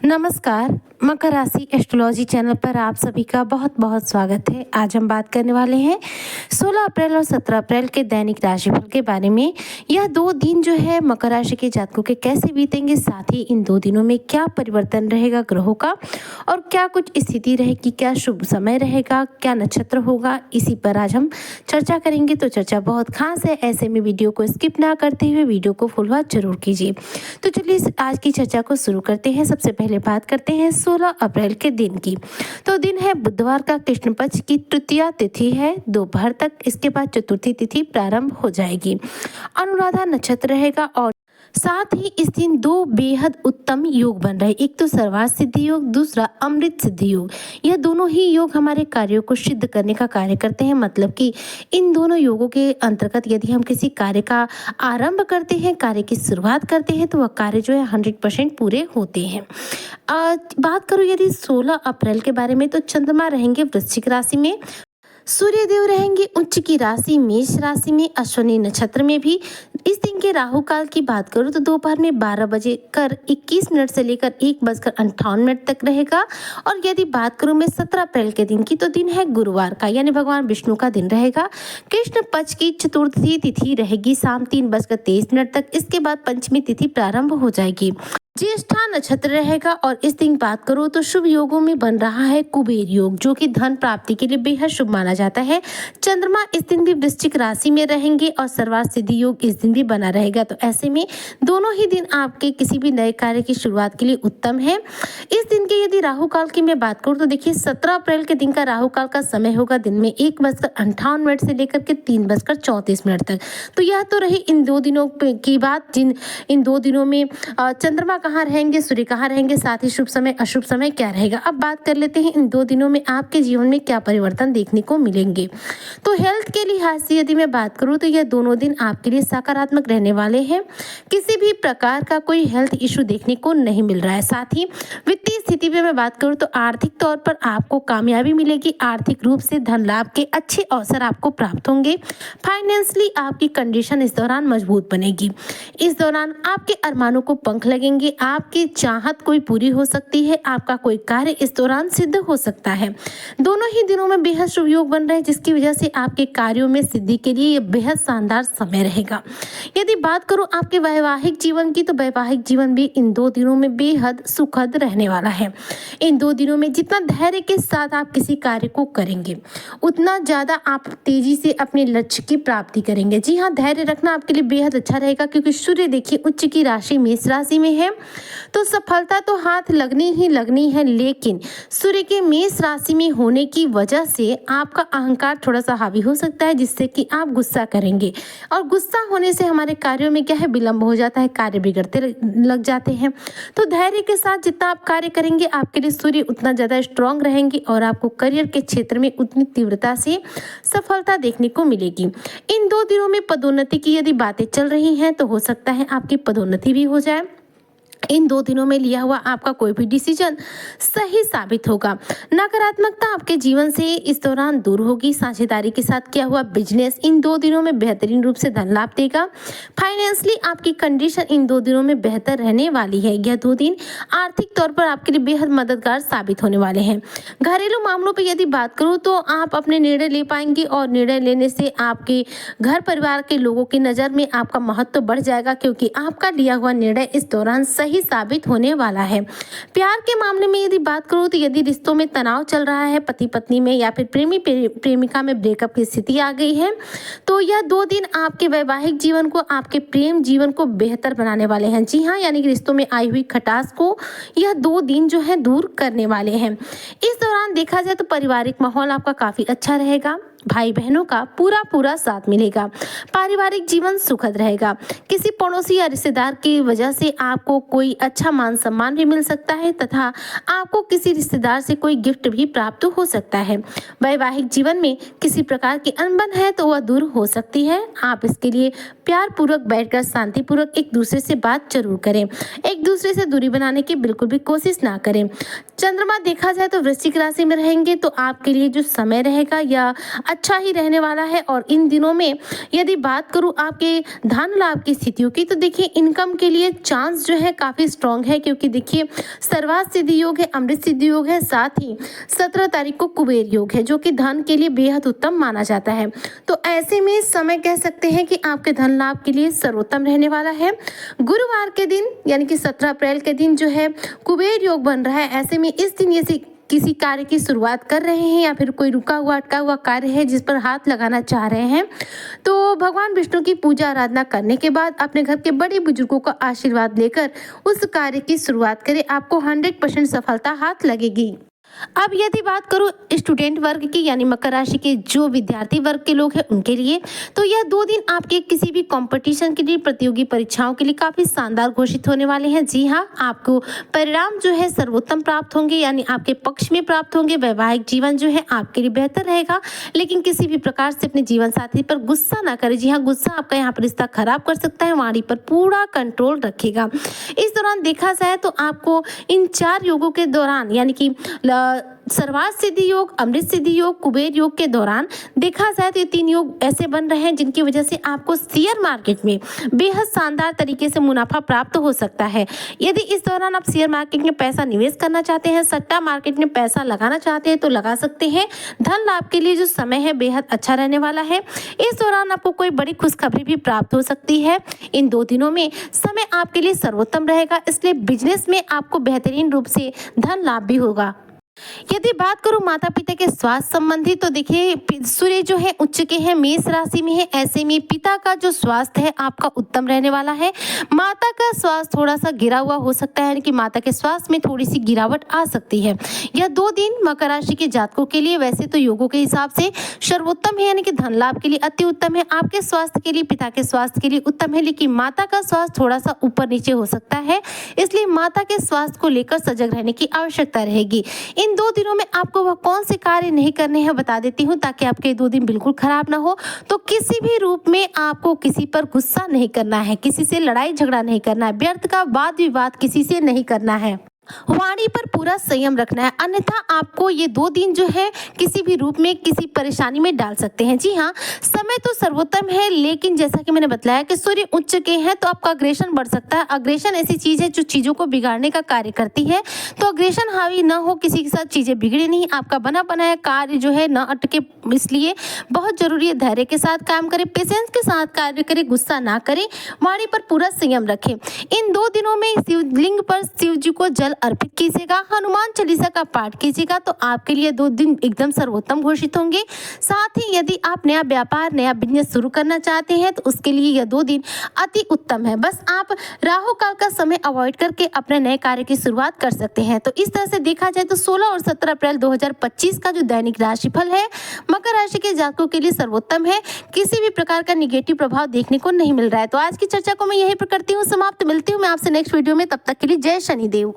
नमस्कार। मकर राशि astrology channel पर आप सभी का बहुत बहुत स्वागत है। आज हम बात करने वाले हैं 16 अप्रैल और 17 अप्रैल के दैनिक राशिफल के बारे में। यह 2 दिन जो है मकर राशि के जातकों के कैसे बीतेंगे, साथ ही इन 2 दिनों में क्या परिवर्तन रहेगा ग्रहों का और क्या कुछ स्थिति रहेगी, क्या शुभ समय रहेगा, क्या नक्षत्र होगा, इसी पर आज हम चर्चा करेंगे। तो चर्चा बहुत खास है, ऐसे में वीडियो को स्किप ना करते हुए वीडियो को फुल वॉच जरूर कीजिए। तो चलिए आज की चर्चा को शुरू करते हैं। सबसे पहले बात करते हैं 16 अप्रैल के दिन की। तो दिन है बुधवार का, कृष्ण पक्ष की तृतीया तिथि है दोपहर तक। इसके बाद चतुर्थी तिथि प्रारंभ हो जाएगी। अनुराधा नक्षत्र रहेगा और साथ ही इस दिन 2 बेहद उत्तम योग बन रहे। एक तो सर्वार्थ सिद्धि योग, दूसरा अमृत सिद्धि योग। यह दोनों ही योग हमारे कार्यों को सिद्ध करने का कार्य करते हैं। मतलब कि इन दोनों योगों के अंतर्गत यदि हम किसी कार्य का आरंभ करते हैं, कार्य की शुरुआत करते हैं, तो वह कार्य जो है 100% पूरे होते हैं। बात करूँ यदि 16 अप्रैल के बारे में, तो चंद्रमा रहेंगे वृश्चिक राशि में, सूर्य देव रहेंगे उच्च की राशि मेष राशि में, अश्विनी नक्षत्र में भी। इस दिन के राहु काल की बात करूं तो दोपहर में 12:21 से लेकर 1:58 तक रहेगा। और यदि बात करूं मैं 17 अप्रैल के दिन की, तो दिन है गुरुवार का, यानी भगवान विष्णु का दिन रहेगा। कृष्ण पक्ष की चतुर्थी तिथि रहेगी शाम 3:23 तक। इसके बाद पंचमी तिथि प्रारंभ हो जाएगी। ज्येष्ठा नक्षत्र रहेगा और इस दिन बात करो तो शुभ योगों में बन रहा है कुबेर योग, जो कि धन प्राप्ति के लिए बेहद शुभ माना जाता है। चंद्रमा इस दिन भी वृश्चिक राशि में रहेंगे और सर्वार्थ सिद्धि योग इस दिन भी बना रहेगा। तो ऐसे में दोनों ही दिन आपके किसी भी नए कार्य की शुरुआत के लिए उत्तम है। इस दिन के यदि राहु काल की मैं बात करूँ तो देखिए 17 अप्रैल के दिन का राहु काल का समय होगा दिन में 1:58 से लेकर के 3:34 तक। तो यह तो रही इन 2 दिनों की बात, जिन इन 2 दिनों में चंद्रमा कहाँ रहेंगे, सूर्य कहाँ रहेंगे, साथ ही शुभ समय अशुभ समय क्या रहेगा। अब बात कर लेते हैं इन 2 दिनों में आपके जीवन में क्या परिवर्तन देखने को मिलेंगे। तो हेल्थ के लिहाज से यदि मैं बात करूं तो यह दोनों दिन आपके लिए सकारात्मक रहने वाले हैं। किसी भी प्रकार का कोई हेल्थ इशू देखने को नहीं मिल रहा है। साथ ही वित्तीय स्थिति में मैं बात करूं तो आर्थिक तौर पर आपको कामयाबी मिलेगी। आर्थिक रूप से धन लाभ के अच्छे अवसर आपको प्राप्त होंगे। फाइनेंशियली आपकी कंडीशन इस दौरान मजबूत बनेगी। इस दौरान आपके अरमानों को पंख लगेंगे। आपकी चाहत कोई पूरी हो सकती है। आपका कोई कार्य इस दौरान सिद्ध हो सकता है। दोनों ही दिनों में बेहद शुभ योग बन रहे हैं, जिसकी वजह से आपके कार्यों में सिद्धि के लिए यह बेहद शानदार समय रहेगा। यदि बात करूं आपके वैवाहिक जीवन की, तो वैवाहिक जीवन भी इन 2 दिनों में बेहद सुखद रहने वाला है। इन 2 दिनों में जितना धैर्य के साथ आप किसी कार्य को करेंगे, उतना ज्यादा आप तेजी से अपने लक्ष्य की प्राप्ति करेंगे। जी हाँ, धैर्य रखना आपके लिए बेहद अच्छा रहेगा, क्योंकि सूर्य देखिए उच्च की राशि मेष राशि में है। तो सफलता तो हाथ लगनी ही लगनी है, लेकिन सूर्य के मेष राशि में होने की वजह से आपका अहंकार थोड़ा सा हावी हो सकता है, जिससे कि आप गुस्सा करेंगे। और गुस्सा होने से हमारे कार्यों में क्या है, विलंब हो जाता है, कार्य बिगड़ते लग जाते हैं। तो धैर्य के साथ जितना आप कार्य करेंगे, आपके लिए सूर्य उतना ज़्यादा स्ट्रांग रहेंगे और आपको करियर के क्षेत्र में उतनी तीव्रता से सफलता देखने को मिलेगी। इन 2 दिनों में पदोन्नति की यदि बातें चल रही हैं, तो हो सकता है आपकी पदोन्नति भी हो जाए। इन 2 दिनों में लिया हुआ आपका कोई भी डिसीजन सही साबित होगा। नकारात्मकता आपके जीवन से इस दौरान दूर होगी। साझेदारी के साथ किया हुआ बिजनेस इन 2 दिनों में बेहतरीन रूप से धन लाभ देगा। फाइनेंशियली आपकी कंडीशन इन 2 दिनों में बेहतर रहने वाली है। यह 2 दिन आर्थिक तौर पर आपके लिए बेहद मददगार साबित होने वाले हैं। घरेलू मामलों पर यदि बात करूँ तो आप अपने निर्णय ले पाएंगे और निर्णय लेने से आपके घर परिवार के लोगों की नज़र में आपका महत्व बढ़ जाएगा, क्योंकि आपका लिया हुआ निर्णय इस दौरान सही साबित होने वाला है। प्यार के मामले में यदि बात करूं तो यदि रिश्तों में तनाव चल रहा है, पति पत्नी में या फिर प्रेमी प्रेमिका में ब्रेकअप की स्थिति आ गई है, तो यह 2 दिन आपके वैवाहिक जीवन को, आपके प्रेम जीवन को बेहतर बनाने वाले हैं। जी हाँ, यानी कि रिश्तों में आई हुई खटास को यह 2 दिन जो है दूर करने वाले हैं। इस दौरान देखा जाए तो पारिवारिक माहौल आपका काफी अच्छा रहेगा। भाई बहनों का पूरा साथ मिलेगा। पारिवारिक जीवन सुखद रहेगा। किसी पड़ोसी या रिश्तेदार की वजह से आपको कोई अच्छा मान सम्मान भी मिल सकता है तथा आपको किसी रिश्तेदार से कोई गिफ्ट भी प्राप्त हो सकता है। वैवाहिक जीवन में किसी प्रकार की अनबन है तो वह दूर हो सकती है। आप इसके लिए प्यार पूर्वक बैठकर शांतिपूर्वक एक दूसरे से बात जरूर करें। एक दूसरे से दूरी बनाने की बिल्कुल भी कोशिश ना करें। चंद्रमा देखा जाए तो वृश्चिक राशि में रहेंगे, तो आपके लिए जो समय रहेगा या अच्छा ही रहने वाला है। और इन दिनों में यदि बात करूं आपके धन लाभ की स्थितियों की, तो देखिए इनकम के लिए चांस जो है काफ़ी स्ट्रॉन्ग है, क्योंकि देखिए सर्वार्थ सिद्धि योग है, अमृत सिद्धि योग है, साथ ही 17 तारीख को कुबेर योग है, जो कि धन के लिए बेहद उत्तम माना जाता है। तो ऐसे में समय कह सकते हैं कि आपके धन लाभ के लिए सर्वोत्तम रहने वाला है। गुरुवार के दिन यानी कि 17 अप्रैल के दिन जो है कुबेर योग बन रहा है। ऐसे में इस दिन यदि किसी कार्य की शुरुआत कर रहे हैं या फिर कोई रुका हुआ अटका हुआ कार्य है जिस पर हाथ लगाना चाह रहे हैं, तो भगवान विष्णु की पूजा आराधना करने के बाद अपने घर के बड़े बुजुर्गों का आशीर्वाद लेकर उस कार्य की शुरुआत करें। आपको 100% सफलता हाथ लगेगी। अब यदि बात करूं स्टूडेंट वर्ग की यानी मकर राशि के जो विद्यार्थी वर्ग के लोग हैं उनके लिए, तो यह 2 दिन आपके किसी भी कंपटीशन के लिए, प्रतियोगी परीक्षाओं के लिए काफ़ी शानदार घोषित होने वाले हैं। जी हाँ, आपको परिणाम जो है सर्वोत्तम प्राप्त होंगे, यानी आपके पक्ष में प्राप्त होंगे। वैवाहिक जीवन जो है आपके लिए बेहतर रहेगा, लेकिन किसी भी प्रकार से अपने जीवन साथी पर गुस्सा ना करें। जी हाँ, गुस्सा आपका यहाँ पर रिश्ता खराब कर सकता है, वाणी पर पूरा कंट्रोल रखेगा। इस दौरान देखा जाए तो आपको इन 4 योगों के दौरान यानी कि सर्वार्थ सिद्धि योग, अमृत सिद्धि योग, कुबेर योग के दौरान देखा जाए तो ये 3 योग ऐसे बन रहे हैं जिनकी वजह से आपको शेयर मार्केट में बेहद शानदार तरीके से मुनाफा प्राप्त हो सकता है। यदि इस दौरान आप शेयर मार्केट में पैसा निवेश करना चाहते हैं, सट्टा मार्केट में पैसा लगाना चाहते हैं, तो लगा सकते हैं। धन लाभ के लिए जो समय है बेहद अच्छा रहने वाला है। इस दौरान आपको कोई बड़ी खुशखबरी भी प्राप्त हो सकती है। इन 2 दिनों में समय आपके लिए सर्वोत्तम रहेगा, इसलिए बिजनेस में आपको बेहतरीन रूप से धन लाभ भी होगा। यदि बात करूं माता पिता के स्वास्थ्य संबंधी, तो देखिए सूर्य जो है उच्च के हैं, मेष राशि में है। ऐसे में पिता का जो स्वास्थ्य है आपका उत्तम रहने वाला है। माता का स्वास्थ्य थोड़ा सा गिरा हुआ हो सकता है, यानी कि माता के स्वास्थ्य में थोड़ी सी गिरावट आ सकती है। यह 2 दिन मकर राशि के जातकों के लिए वैसे तो योगों के हिसाब से सर्वोत्तम है, यानी कि धन लाभ के लिए अति उत्तम है। आपके स्वास्थ्य के लिए, पिता के स्वास्थ्य के लिए उत्तम है, लेकिन माता का स्वास्थ्य थोड़ा सा ऊपर नीचे हो सकता है, इसलिए माता के स्वास्थ्य को लेकर सजग रहने की आवश्यकता रहेगी। इन 2 दिनों में आपको वह कौन से कार्य नहीं करने हैं बता देती हूँ, ताकि आपके 2 दिन बिल्कुल खराब ना हो। तो किसी भी रूप में आपको किसी पर गुस्सा नहीं करना है, किसी से लड़ाई झगड़ा नहीं करना है, व्यर्थ का वाद विवाद किसी से नहीं करना है, वाणी पर पूरा संयम रखना है, अन्यथा आपको ये 2 दिन जो है किसी भी रूप में किसी परेशानी में डाल सकते हैं। जी हाँ, समय तो सर्वोत्तम है, लेकिन जैसा कि मैंने बताया कि सूर्य उच्च के हैं तो आपका अग्रेशन बढ़ सकता है। अग्रेशन ऐसी चीज़ है जो चीज़ों को बिगाड़ने का कार्य करती है, तो अग्रेशन हावी न हो, किसी के साथ चीज़ें बिगड़े नहीं, आपका बना बनाया कार्य जो है न अटके, इसलिए बहुत जरूरी है धैर्य के साथ काम करें, पेशेंस के साथ कार्य करें, गुस्सा ना करें, वाणी पर पूरा संयम रखें। इन 2 दिनों में शिवलिंग पर शिव जी को जल अर्पित कीजिएगा, हनुमान चालीसा का पाठ कीजिएगा, तो आपके लिए 2 दिन एकदम सर्वोत्तम घोषित होंगे। साथ ही यदि आप नया व्यापार, नया बिजनेस शुरू करना चाहते हैं तो उसके लिए यह 2 दिन अति उत्तम है। बस आप राहु काल का समय अवॉइड करके अपने नए कार्य की शुरुआत कर सकते हैं। तो इस तरह से देखा जाए तो 16 और 17 अप्रैल 2025 का जो दैनिक राशिफल है मकर राशि के जातकों के लिए सर्वोत्तम है। किसी भी प्रकार का निगेटिव प्रभाव देखने को नहीं मिल रहा है। तो आज की चर्चा को मैं यहीं पर करती हूँ समाप्त। मिलती हूँ मैं आपसे नेक्स्ट वीडियो में, तब तक के लिए जय शनिदेव।